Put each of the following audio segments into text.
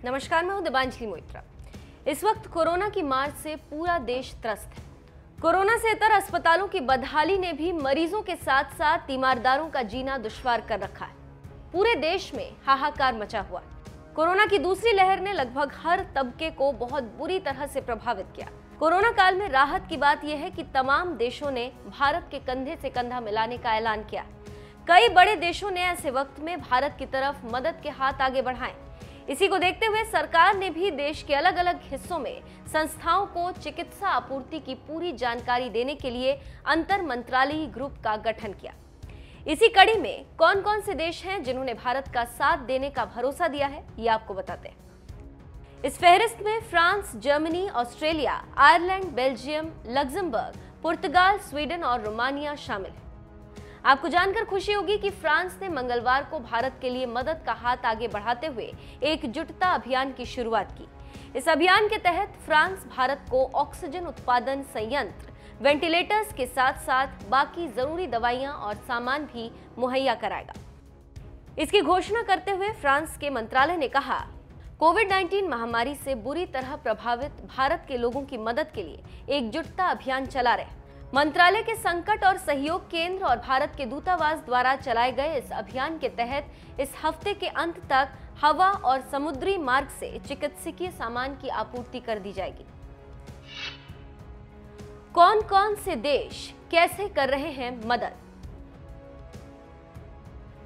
नमस्कार, मैं हूं दिबांजलि मोइत्रा। इस वक्त कोरोना की मार से पूरा देश त्रस्त है। कोरोना से इतर अस्पतालों की बदहाली ने भी मरीजों के साथ साथ तीमारदारों का जीना दुश्वार कर रखा है। पूरे देश में हाहाकार मचा हुआ है। कोरोना की दूसरी लहर ने लगभग हर तबके को बहुत बुरी तरह से प्रभावित किया। कोरोना काल में राहत की बात यह है कि तमाम देशों ने भारत के कंधे से कंधा मिलाने का ऐलान किया। कई बड़े देशों ने ऐसे वक्त में भारत की तरफ मदद के हाथ आगे बढ़ाए। इसी को देखते हुए सरकार ने भी देश के अलग अलग हिस्सों में संस्थाओं को चिकित्सा आपूर्ति की पूरी जानकारी देने के लिए अंतर मंत्रालयी ग्रुप का गठन किया। इसी कड़ी में कौन कौन से देश हैं जिन्होंने भारत का साथ देने का भरोसा दिया है, ये आपको बताते हैं। इस फहरिस्त में France, Germany, Australia, Ireland, Belgium, Luxembourg, पुर्तगाल, स्वीडन और रोमानिया शामिल है। आपको जानकर खुशी होगी कि फ्रांस ने मंगलवार को भारत के लिए मदद का हाथ आगे बढ़ाते हुए एकजुटता अभियान की शुरुआत की। इस अभियान के तहत फ्रांस भारत को ऑक्सीजन उत्पादन संयंत्र, वेंटिलेटर्स के साथ साथ बाकी जरूरी दवाइयां और सामान भी मुहैया कराएगा। इसकी घोषणा करते हुए फ्रांस के मंत्रालय ने कहा, कोविड-19 महामारी से बुरी तरह प्रभावित भारत के लोगों की मदद के लिए एकजुटता अभियान चला रहे। मंत्रालय के संकट और सहयोग केंद्र और भारत के दूतावास द्वारा चलाए गए इस अभियान के तहत इस हफ्ते के अंत तक हवा और समुद्री मार्ग से चिकित्सकीय सामान की आपूर्ति कर दी जाएगी। कौन कौन से देश कैसे कर रहे हैं मदद?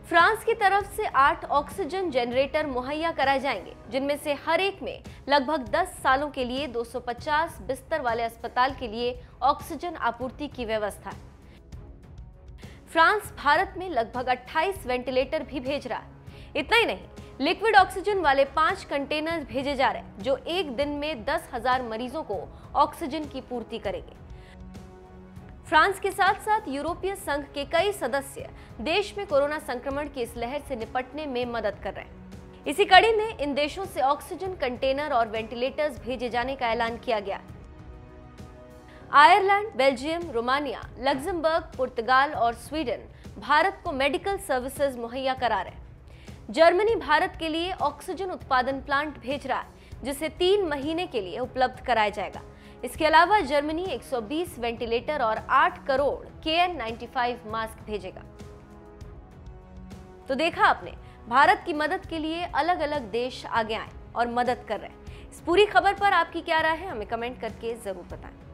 फ्रांस की तरफ से 8 ऑक्सीजन जनरेटर मुहैया कराए जाएंगे, जिनमें से हर एक में लगभग 10 सालों के लिए 250 बिस्तर वाले अस्पताल के लिए ऑक्सीजन आपूर्ति की व्यवस्था है। फ्रांस भारत में लगभग 28 वेंटिलेटर भी भेज रहा है। इतना ही नहीं, लिक्विड ऑक्सीजन वाले 5 कंटेनर भेजे जा रहे हैं, जो एक दिन में 10,000 मरीजों को ऑक्सीजन की पूर्ति करेंगे। फ्रांस के साथ साथ यूरोपीय संघ के कई सदस्य देश में कोरोना संक्रमण की इस लहर से निपटने में मदद कर रहे हैं। इसी कड़ी में इन देशों से ऑक्सीजन कंटेनर और वेंटिलेटर्स भेजे जाने का ऐलान किया गया। आयरलैंड, बेल्जियम, रोमानिया, लग्जमबर्ग, पुर्तगाल और स्वीडन भारत को मेडिकल सर्विसेज मुहैया करा रहे हैं। जर्मनी भारत के लिए ऑक्सीजन उत्पादन प्लांट भेज रहा है, जिसे 3 महीने के लिए उपलब्ध कराया जाएगा। इसके अलावा जर्मनी 120 वेंटिलेटर और 8 करोड़ KN95 मास्क भेजेगा। तो देखा आपने, भारत की मदद के लिए अलग अलग देश आगे आए और मदद कर रहे हैं। इस पूरी खबर पर आपकी क्या राय है, हमें कमेंट करके जरूर बताएं।